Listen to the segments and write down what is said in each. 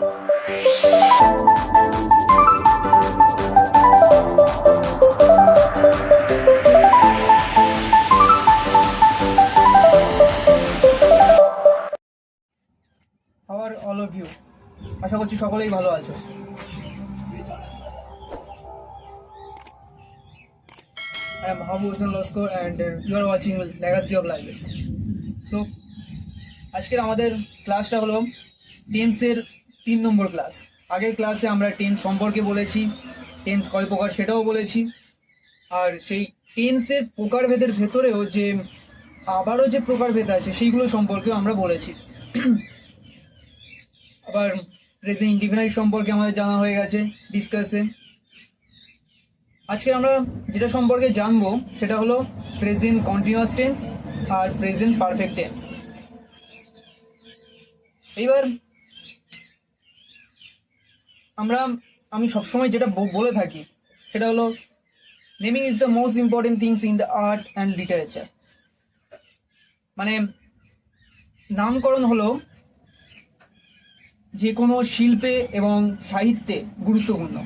হাওয়ার all of you, আশা করছি সকলেই ভালো আছো। I am Habu Hussain Loskor and you are watching Legacy of Life. So, আজকের আমাদের ক্লাসটা হলো টেন্সের 3 নম্বর ক্লাস। আগের ক্লাসে আমরা টেন্স সম্পর্কে বলেছি, টেন্স কয় প্রকার সেটাও বলেছি, আর সেই টেন্সের প্রকারভেদের ভেতরেও যে আবারও যে প্রকারভেদ আছে সেইগুলো সম্পর্কেও আমরা বলেছি। আবার প্রেজেন্ট ইনডিফিনাইট সম্পর্কে আমাদের জানা হয়ে গেছে ডিসকাসে। আজকে আমরা যেটা সম্পর্কে জানবো সেটা হলো প্রেজেন্ট কন্টিনিউয়াস টেন্স আর প্রেজেন্ট পারফেক্ট টেন্স। এইবার আমি সবসময় যেটা বলে থাকি সেটা হলো naming is the most important things in the art and literature. মানে নামকরণ হলো যে কোনো শিল্পে এবং সাহিত্যে গুরুত্বপূর্ণ।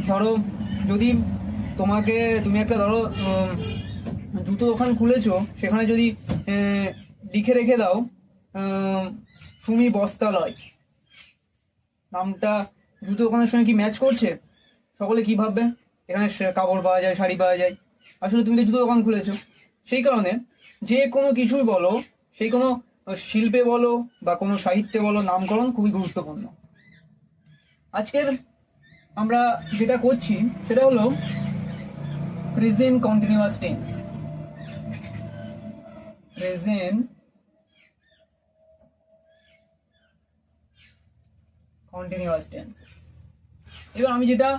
ধরো যদি তুমি একটা জুতো দোকান খুলেছো, সেখানে যদি লিখে রেখে দাও সুমি বস্ত্রালয়, নামটা জুতো দোকানের সঙ্গে কি ম্যাচ করছে? সকলে কি ভাববে? এখানে কাপড় পাওয়া যায়, শাড়ি পাওয়া যায়, আসলে তুমি তো জুতো দোকান খুলেছো। সেই কারণে যে কোনো কিছুই বলো, সেই কোনো শিল্পে বলো বা কোনো সাহিত্যে বলো, নামকরণ খুবই গুরুত্বপূর্ণ। আজকের আমরা যেটা করছি সেটা হলো present continuous tense. Present continuous tense. এবার আমি যেটা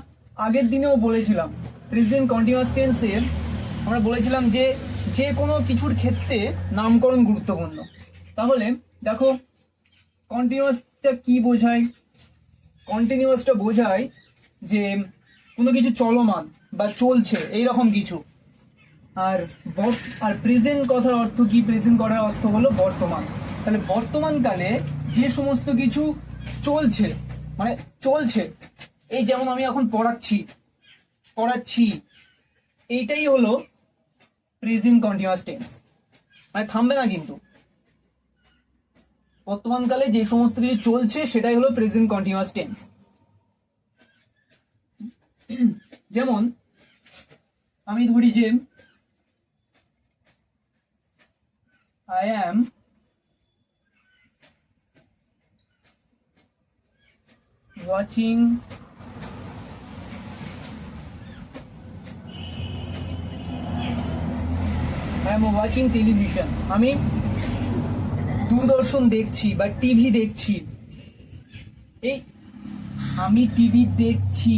আগের দিনেও বলেছিলাম, প্রেজেন্ট কন্টিনিউয়াস টেন্সের আমরা বলেছিলাম যে যে কোনো কিছুর ক্ষেত্রে নামকরণ গুরুত্বপূর্ণ। তাহলে দেখো কন্টিনিউয়াসটা কি বোঝায়? কন্টিনিউয়াসটা বোঝায় যে কোনো কিছু চলমান বা চলছে এইরকম কিছু। আর প্রেজেন্ট কথার অর্থ কি? প্রেজেন্ট করার অর্থ হলো বর্তমান। তাহলে বর্তমানকালে যে সমস্ত কিছু চলছে, মানে চলছে, এই যেমন আমি এখন পড়াচ্ছি, এইটাই হলো প্রেজেন্ট কন্টিনিউয়াস টেন্স। মানে থামবে না কিন্তু। বর্তমানকালে যে সমস্ত কিছু চলছে সেটাই হলো প্রেজেন্ট কন্টিনিউয়াস টেন্স। যেমন আমি ধরি যে I am watching টেলিভিশন। আমি দূরদর্শন দেখছি বা টিভি দেখছি। এই আমি টিভি দেখছি,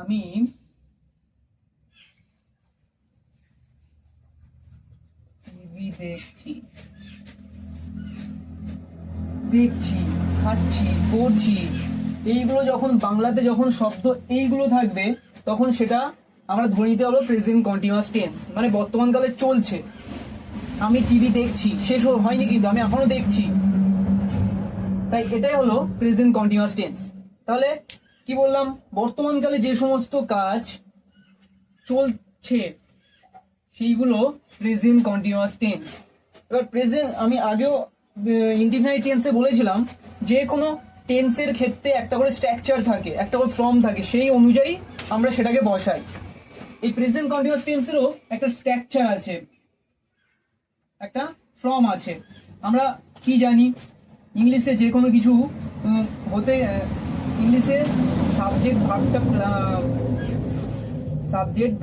আমি টিভি দেখছি, খাচ্ছি, পড়ছি, এইগুলো যখন বাংলাতে যখন শব্দ এইগুলো থাকবে তখন সেটা আমরা ধরে নিতে হলো প্রেজেন্ট কন্টিনিউয়াস টেন্স। মানে বর্তমানকালে চলছে। আমি টিভি দেখছি, শেষ হয়নি কিন্তু আমি এখনো দেখছি, তাই এটাই হলো প্রেজেন্ট কন্টিনিউয়াস টেন্স। তাহলে কি বললাম? বর্তমানকালে যে সমস্ত কাজ চলছে সেইগুলো প্রেজেন্ট কন্টিনিউয়াস টেন্স। এবার প্রেজেন্ট আমি আগেও ইনডিফিনাইট টেন্সে বলেছিলাম যে কোনো টেন্সের ক্ষেত্রে একটা করে স্ট্রাকচার থাকে, একটা করে ফর্ম থাকে, সেই অনুযায়ী আমরা সেটাকে বসাই। এই প্রেজেন্ট কন্টিনিউয়াস টেন্সেরও একটা স্ট্রাকচার আছে, একটা ফর্ম আছে। আমরা কি জানি, ইংলিশে যে কোনো কিছু হতে ইংলিশে সাবজেক্ট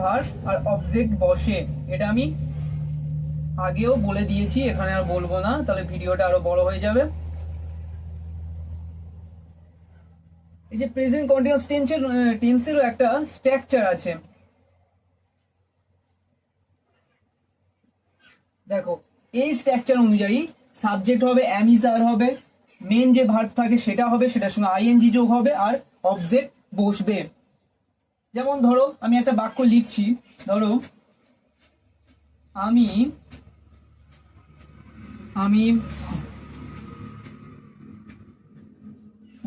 ভার্ব আর অবজেক্ট বসে। এটা আমি আগেও বলে দিয়েছি, এখানে আর বলবো না, তাহলে ভিডিওটা আরো বড় হয়ে যাবে। এই যে প্রেজেন্ট কন্টিনিউয়াস টেন্সেরও একটা স্ট্রাকচার আছে। দেখো এই স্ট্রাকচার অনুযায়ী সাবজেক্ট হবে অ্যাম ইজ আর হবে, মেন যে ভার্ব থাকে সেটা হবে, সেটার সঙ্গে আইএনজি যোগ হবে, আর অবজেক্ট বসবে। যেমন ধরো আমি একটা বাক্য লিখছি, ধরো আমি আমি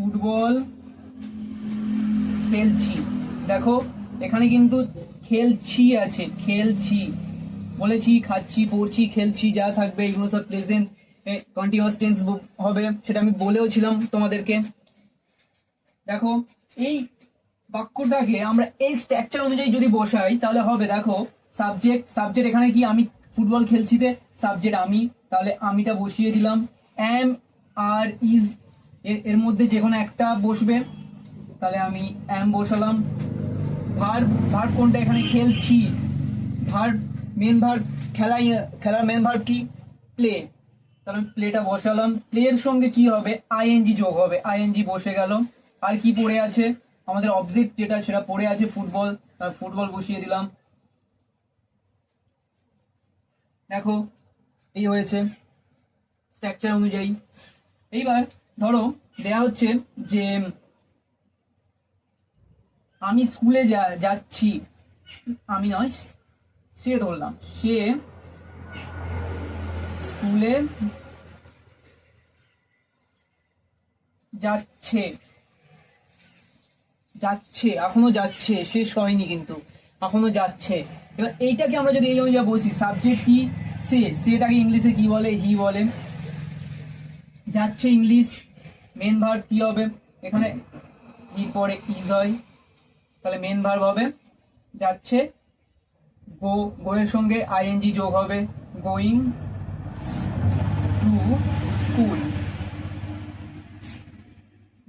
ফুটবল খেলছি, দেখো এখানে কিন্তু খেলছি আছে, খেলছি বলেছি, খাচ্ছি, পড়ছি, খেলছি, যা থাকবে এগুলো সব প্রেজেন্ট কন্টিনিউয়াস টেন্স হবে, সেটা আমি বলেও ছিলাম তোমাদেরকে। দেখো এই বাক্যটাকে আমরা এই স্ট্রাকচার অনুযায়ী যদি বসাই তাহলে হবে, দেখো সাবজেক্ট, সাবজেক্ট এখানে কি, আমি ফুটবল খেলছিতে সাবজেক্ট আমি, তাহলে আমিটা বসিয়ে দিলাম, এম আর ইজ এর মধ্যে যে কোনো একটা বসবে, তাহলে আমি এম বসালাম। ভার্ব, ভার্ব কোনটা এখানে, খেলছি, ভার্ব মেন ভার্ব, খেলার মেন ভার্ব কি, প্লে, তাহলে প্লেটা বসালাম। প্লের সঙ্গে কি হবে, আইএনজি যোগ হবে, আইএনজি বসে গেল। আর কি পড়ে আছে আমাদের অবজেক্ট যেটা, সেটা পড়ে আছে ফুটবল, ফুটবল বসিয়ে দিলাম। দেখো এই হয়েছে স্ট্রাকচার অনুযায়ী। এইবার ধরো দেয়া হচ্ছে যে আমি স্কুলে যাচ্ছি, আমি নয় সে ধরলাম, সে স্কুলে যাচ্ছে, যাচ্ছে এখনো যাচ্ছে, শেষ হয়নি কিন্তু, এখনো যাচ্ছে। এবার এইটাকে আমরা যদি এই অনুযায়ী বসি, সাবজেক্ট কি, সে, সেটাকে ইংলিশে কি বলে, হি বলে। যাচ্ছে ইংলিশ, মেন ভার্ব কি হবে এখানে, হি পরে ইজ হয়, তাহলে মেন ভার্ব হবে যাচ্ছে। গো, গো এর সঙ্গে আইএনজি যোগ হবে, going to school,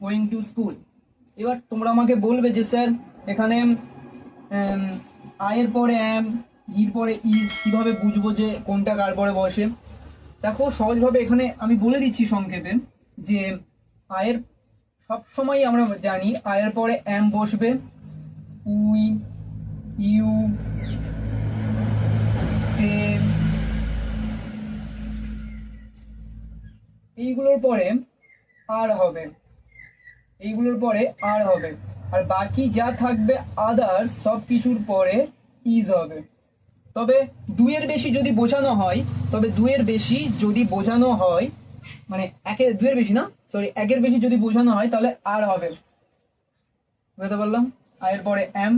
going to school. এবার তোমরা আমাকে বলবে যে স্যার এখানে আয়ের পরে এম, হির পরে ইজ, কিভাবে বুঝবো যে কোনটা কার পরে বসে। দেখো সহজভাবে এখানে আমি বলে দিচ্ছি সংক্ষেপে, যে আয়ের সব সময় আমরা জানি আয়ের পরে এম বসবে, উই, ইউ, দে, এইগুলোর পরে আর হবে, এইগুলোর পরে আর হবে, আর বাকি যা থাকবে আদার সব কিছুর পরে ইজ হবে। তবে দুইয়ের বেশি যদি বোঝানো হয়, তবে দুইয়ের বেশি যদি বোঝানো হয়, মানে একের, দুইয়ের বেশি না সরি, একের বেশি যদি বোঝানো হয় তাহলে আর হবে, বুঝতে পারলাম। আয়ের পরে এম,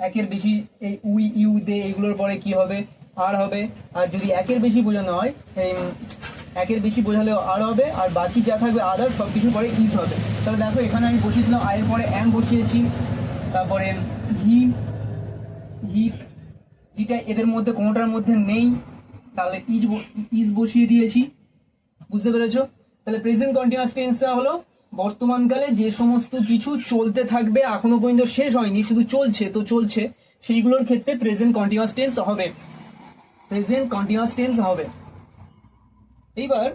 একের বেশি এই উই, ইউ, দে এগুলোর পরে কি হবে, আর হবে। আর যদি একের বেশি বোঝানো হয়, এই একের বেশি বোঝালেও আর হবে, আর বাকি যা থাকবে আদার সব কিছুর পরে ইজ হবে। তাহলে দেখো এখানে আমি বসিয়েছিলাম আয়ের পরে এম বসিয়েছি, তারপরে হি, হি, হিটা এদের মধ্যে কোনোটার মধ্যে নেই, তাহলে ইজ বসিয়ে দিয়েছি, বুঝতে পেরেছো। তাহলে প্রেজেন্ট কন্টিনিউয়াস টেন্সটা হলো বর্তমানকালে যে সমস্ত কিছু চলতে থাকবে, এখনো পর্যন্ত শেষ হয়নি, শুধু চলছে, তো চলছে, সেইগুলোর ক্ষেত্রে প্রেজেন্ট কন্টিনিউয়াস টেন্স হবে, প্রেজেন্ট কন্টিনিউয়াস টেন্স হবে। এইবার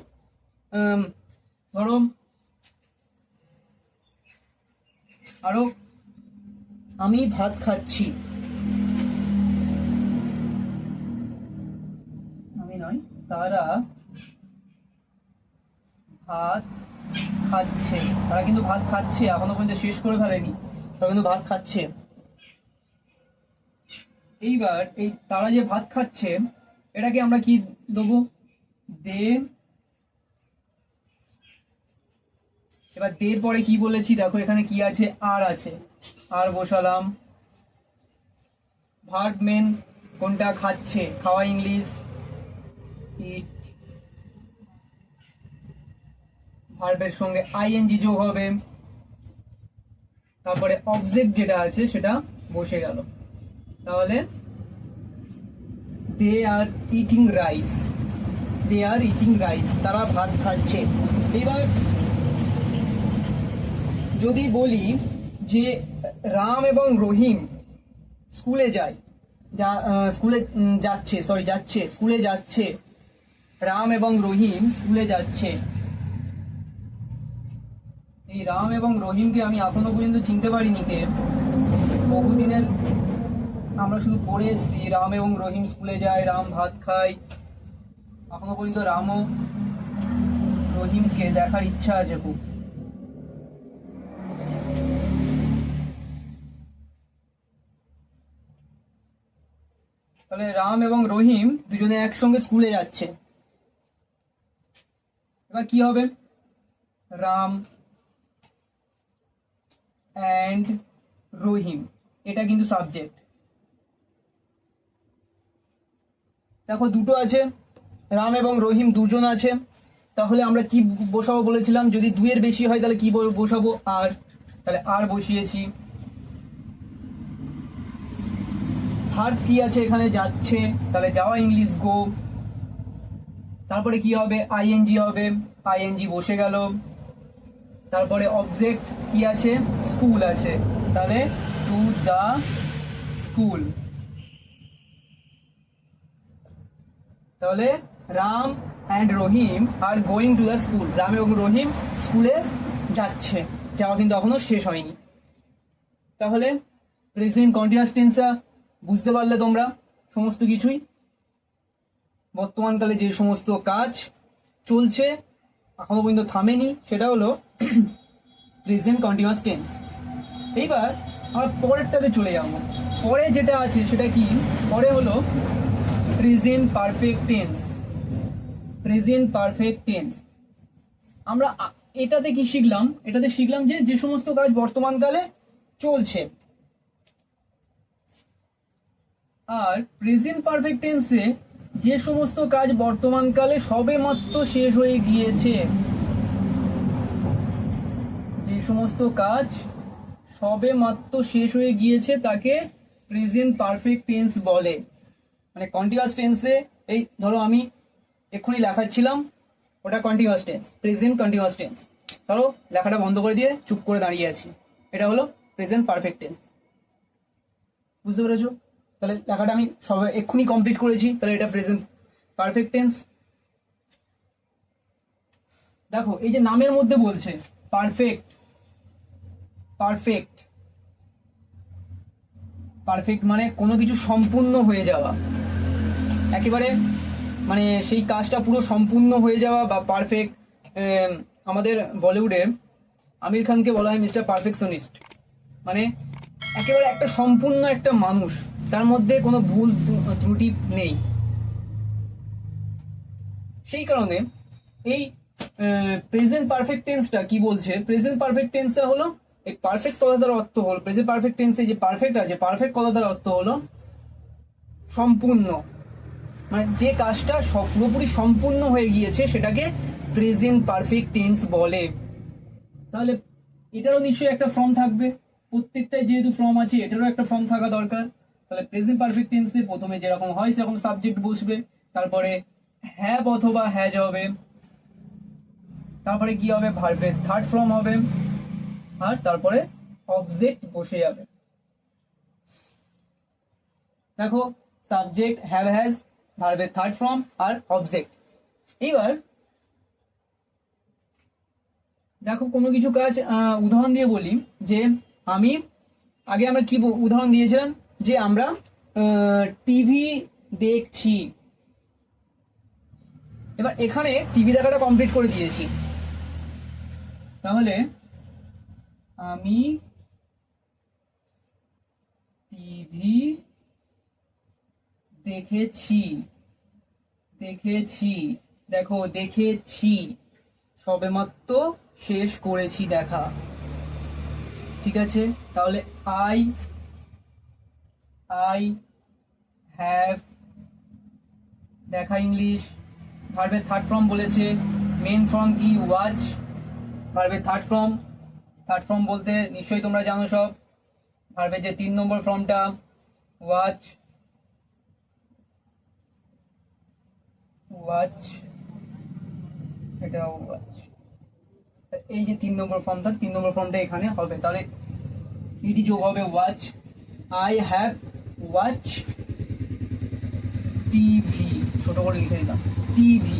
ধরো আরো, আমি ভাত খাচ্ছি, আমি নয়, তারা ভাত খাচ্ছে, তারা কিন্তু ভাত খাচ্ছে, এখনো পর্যন্ত শেষ করে ফেলেনি, তারা কিন্তু ভাত খাচ্ছে। এইবার এই তারা যে ভাত খাচ্ছে, এটাকে আমরা কি দেবো, দে। এবার দের পরে কি বলেছি, দেখো এখানে কি আছে, আর আছে, আর বসালাম। ভার্ব মেন কোনটা, খাচ্ছে, খাওয়া ইংলিশ ইট, ভার্বের সঙ্গে আইএনজি যোগ হবে, তারপরে অবজেক্ট যেটা আছে সেটা বসে গেল, তাহলে they are eating rice, they are eating rice, তারা ভাত খাচ্ছে। এবার যদি বলি যে রাম এবং রহিম স্কুলে যায়, স্কুলে যাচ্ছে, সরি যাচ্ছে, স্কুলে যাচ্ছে, রাম এবং রহিম স্কুলে যাচ্ছে। এই রাম এবং রহিমকে আমি এখনো পর্যন্ত চিনতে পারিনি কে, বহুদিনের আমরা শুধু পড়ে এসেছি রাম এবং রহিম স্কুলে যায়, রাম ভাত খায়, এখনো পর্যন্ত রাম ও রহিমকে দেখার ইচ্ছা আছে খুব। তাহলে রাম এবং রহিম দুজনে একসঙ্গে স্কুলে যাচ্ছে, এবার কি হবে, রাম অ্যান্ড রহিম, এটা কিন্তু সাবজেক্ট। দেখো দুটো আছে, রাম এবং রহিম দুজন আছে, তাহলে আমরা কি বসাবো বলেছিলাম, যদি দুইয়ের বেশি হয় তাহলে কি বসাবো, আর, তাহলে আর বসিয়েছি। ভার্ব কি আছে এখানে, যাচ্ছে, তাহলে যাওয়া ইংলিশ গো। তারপরে কি হবে, আইএনজি হবে, আইএনজি বসে গেল। তারপরে অবজেক্ট কি আছে, স্কুল আছে, তাহলে টু দা স্কুল। তাহলে Ram and Rahim are going to the school, Ram এবং রহিম স্কুলে যাচ্ছে, যাওয়া কিন্তু এখনো শেষ হয়নি। তাহলে প্রেজেন্ট কন্টিনিউয়াস টেন্সটা বুঝতে পারলে তোমরা সমস্ত কিছুই, বর্তমানকালে যে সমস্ত কাজ চলছে এখনো পর্যন্ত থামেনি সেটা হলো প্রেজেন্ট কন্টিনিউয়াস টেন্স। এইবার আমরা পরেরটাতে চলে যাব। পরে যেটা আছে সেটা কি, পরে হলো present perfect tense. Present perfect tense আমরা এটাতে কি শিখলাম, এটাতে শিখলাম যে যে সমস্ত কাজ বর্তমানকালে চলছে। আর প্রেজেন্ট পারফেক্ট টেন্সে যে সমস্ত কাজ বর্তমানকালে সবে মাত্র শেষ হয়ে গিয়েছে, যে সমস্ত কাজ সবে মাত্র শেষ হয়ে গিয়েছে তাকে প্রেজেন্ট পারফেক্ট টেন্স বলে। মানে কন্টিনিউয়াস টেন্সে, এই ধরো আমি এক্ষুনি লেখাচ্ছিলাম, ওটা continuous tense, present continuous tense. ধরো লেখাটা বন্ধ করে দিয়ে চুপ করে দাঁড়িয়ে আছি, এটা হলো প্রেজেন্ট পারফেক্ট টেন্স। বুঝতে পেরেছো? তাহলে লেখাটা আমি সবে এক্ষুনি কমপ্লিট করেছি, তাহলে এটা প্রেজেন্ট পারফেক্ট টেন্স। দেখো এই যে নামের মধ্যে বলছে পারফেক্ট, পারফেক্ট, পারফেক্ট মানে কোনো কিছু সম্পূর্ণ হয়ে যাওয়া, একেবারে মানে সেই কাজটা পুরো সম্পূর্ণ হয়ে যাওয়া বা পারফেক্ট। আমাদের বলিউডে আমির খানকে বলা হয় মিস্টার পারফেকশনিস্ট, মানে একেবারে একটা সম্পূর্ণ একটা মানুষ, তার মধ্যে কোনো ভুল ত্রুটি নেই। সেই কারণে এই প্রেজেন্ট পারফেক্ট টেন্সটা কি বলছে, প্রেজেন্ট পারফেক্ট টেন্সটা হলো, এই পারফেক্ট কথাটার অর্থ হলো, প্রেজেন্ট পারফেক্ট টেন্সে যে পারফেক্ট আছে, পারফেক্ট কথাটার অর্থ হলো সম্পূর্ণ, মানে যে কাজটা পুরোপুরি সম্পূর্ণ হয়ে গিয়েছে সেটাকে প্রেজেন্ট পারফেক্ট টেন্স বলে। তাহলে এটারও নিশ্চয়ই একটা ফর্ম থাকবে, প্রত্যেকটাই যেহেতু ফর্ম আছে এটারও একটা ফর্ম থাকা দরকার। তাহলে প্রেজেন্ট পারফেক্ট টেন্সে প্রথমে যেরকম হয় সেরকম সাবজেক্ট বসবে, তারপরে হ্যাভ অথবা হ্যাজ হবে, তারপরে কি হবে, ভার্বের থার্ড ফর্ম হবে, আর তারপরে অবজেক্ট বসে যাবে। দেখো সাবজেক্ট, হ্যাভ, হ্যাজ, ভার্বের থার্ড ফর্ম আর অবজেক্ট। এইবার দেখো কোনো কিছু কাজ উদাহরণ দিয়ে বলি, যে আমি আগে আমরা কি উদাহরণ দিয়েছিলাম, যে আমরা টিভি দেখছি। এবার এখানে টিভি দেখাটা কমপ্লিট করে দিয়েছি, তাহলে আমি টিভি দেখেছি, দেখেছি, দেখো দেখেছি, সবেমাত্র শেষ করেছি দেখা, ঠিক আছে। তাহলে আই আই হ্যাভ, দেখা ইংলিশ, ভার্বের থার্ড ফর্ম বলেছে, মেন ফর্ম কি ওয়াচ, ভার্বের থার্ড ফর্ম, থার্ড ফর্ম বলতে নিশ্চয়ই তোমরা জানো সব, ভার্বের যে 3 নম্বর ফর্মটা ওয়াচ, ওয়াচ, এটা ওয়াচ, এই যে 3 নম্বর ফর্মটা, 3 নম্বর ফর্মটা এখানে হবে, তাহলে ইডি যোগ হবে watch, I have watch TV, ছোট করে লিখে দিলাম টিভি,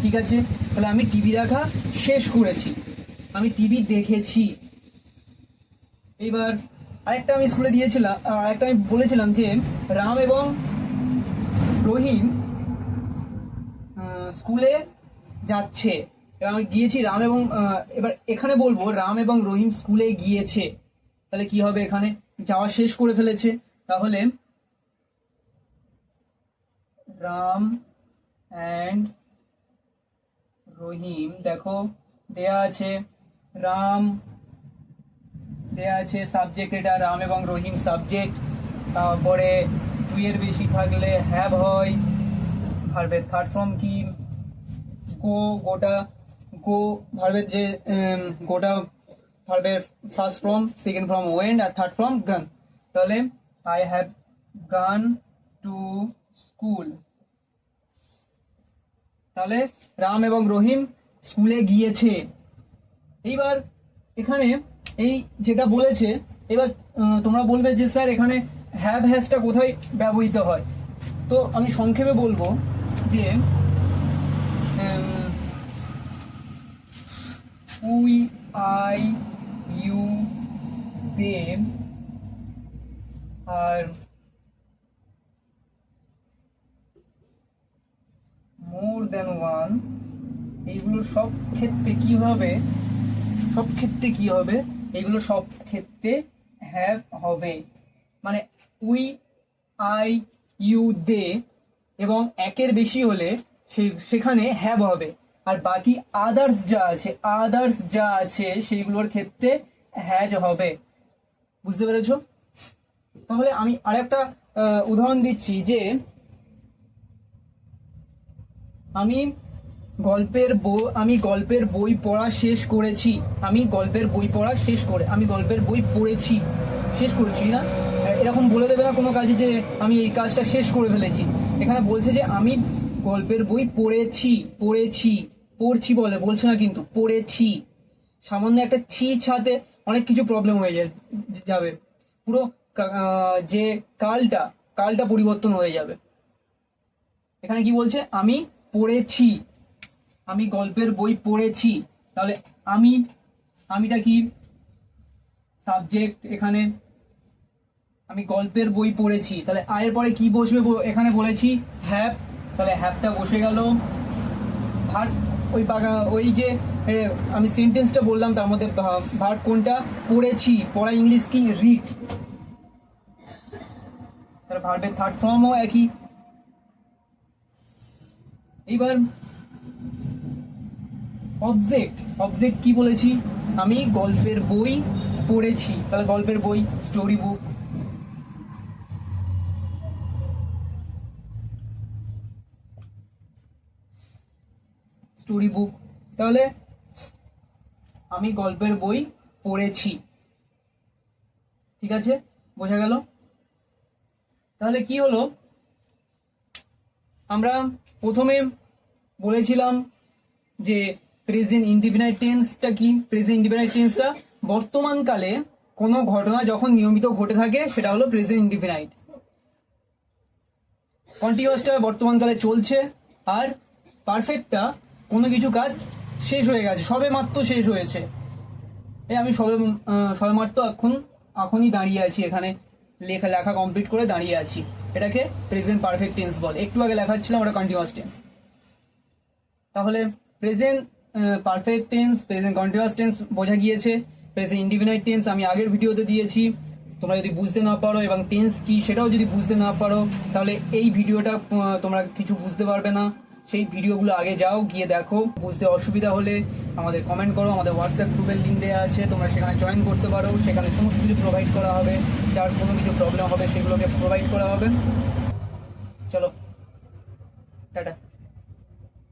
ঠিক আছে। তাহলে আমি টিভি দেখা শেষ করেছি, আমি টিভি দেখেছি। এইবার আরেকটা আমি স্কুলে দিয়েছিলাম, আরেকটা আমি বলেছিলাম যে রাম এবং রহিম স্কুলে যাচ্ছে, এবার আমি গিয়েছি রাম এবং, এবার এখানে বলবো রাম এবং রহিম স্কুলে গিয়েছে, তাহলে কি হবে, এখানে যাওয়া শেষ করে ফেলেছে, তাহলে রাম অ্যান্ড রহিম, দেখো দেয়া আছে রাম দেয়া আছে সাবজেক্ট, এটা রাম এবং রহিম সাবজেক্ট। তারপরে 2 এর বেশি থাকলে হ্যাভ হয়। ভার্বের থার্ড ফর্ম কি, গোটা গো ভার্বের যে গোটা ভার্বের first form, second form went, আর থার্ড ফর্ম গান। তাহলে I have gone to school. তাহলে রাম এবং রহিম স্কুলে গিয়েছে। এইবার এখানে এই যেটা বলেছে, এবার তোমরা বলবে যে স্যার এখানে হ্যাভ হ্যাজটা কোথায় ব্যবহৃত হয়। তো আমি সংক্ষেপে বলবো যে we, I, you, they, are more than one, এইগুলো সব ক্ষেত্রে কি হবে, এগুলো সব ক্ষেত্রে হ্যাভ হবে। মানে উই, আই, ইউ, দে এবং একের বেশি হলে সেখানে হ্যাভ হবে। আর বাকি আদার্স যা আছে সেইগুলোর ক্ষেত্রে হ্যাজ হবে। বুঝতে পেরেছো? তাহলে আমি আরেকটা উদাহরণ দিচ্ছি যে আমি গল্পের বই পড়া শেষ করেছি। আমি গল্পের বই পড়েছি, শেষ করেছি না, এরকম বলে দেবে না কোনো কাজে যে আমি এই কাজটা শেষ করে ফেলেছি। এখানে বলছে যে আমি গল্পের বই পড়ছি বলছে না, কিন্তু পড়েছি। সামান্য একটা ছাতে অনেক কিছু প্রবলেম হয়ে যাবে, পুরো যে কালটা পরিবর্তন হয়ে যাবে। এখানে কি বলছে, আমি গল্পের বই পড়েছি। তাহলে আমিটা কি সাবজেক্ট, এখানে আমি গল্পের বই পড়েছি। তাহলে আয়ের পরে কি বসবে, এখানে বলেছি হ্যাভ। তাহলে হ্যাভটা বসে গেল। ভার্ব ওই যে আমি সেন্টেন্সটা বললাম তার মধ্যে ভার্ব কোনটা, পড়েছি। পড়া ইংলিশ কি, রিড। তাহলে ভার্বের থার্ড ফর্মও একই। এইবার অবজেক্ট কি বলেছি, আমি গল্পের বই পড়েছি। তাহলে গল্পের বই, স্টোরি বুক। তাহলে আমি গল্পের বই পড়েছি। ঠিক আছে, বোঝা গেল? তাহলে কি হলো, আমরা প্রথমে বলেছিলাম যে প্রেজেন্ট ইনডিফিনাইট টেন্সটা কি। প্রেজেন্ট ইনডিফিনাইট টেন্সটা বর্তমানকালে কোনো ঘটনা যখন নিয়মিত ঘটে থাকে সেটা হলো প্রেজেন্ট ইনডিফিনাইট। কন্টিনিউয়াসটা বর্তমানকালে চলছে, আর পারফেক্টটা কোনো কিছু কাজ শেষ হয়ে গেছে, সবে মাত্র শেষ হয়েছে। আমি সবে মাত্র এখনই দাঁড়িয়ে আছি, এখানে লেখা কমপ্লিট করে দাঁড়িয়ে আছি। এটাকে প্রেজেন্ট পারফেক্ট টেন্স বলে। একটু আগে লেখাচ্ছিলাম ওটা কন্টিনিউয়াস টেন্স। তাহলে present perfect tense, present continuous tense বোঝা গিয়েছে। প্রেজেন্ট ইনডিফিনাইট টেন্স আমি আগের ভিডিওতে দিয়েছি। তোমরা যদি বুঝতে না পারো এবং টেন্স কি সেটাও যদি বুঝতে না পারো, তাহলে এই ভিডিওটা তোমরা কিছু বুঝতে পারবে না। সেই ভিডিওগুলো আগে যাও, গিয়ে দেখো। বুঝতে অসুবিধা হলে আমাদের কমেন্ট করো, আমাদের হোয়াটসঅ্যাপ গ্রুপের লিঙ্ক দেওয়া আছে, তোমরা সেখানে জয়েন করতে পারো। সেখানে সমস্ত কিছু প্রোভাইড করা হবে, যার কোনো কিছু প্রবলেম হবে সেগুলোকে প্রোভাইড করা হবে। চলো, টাটা।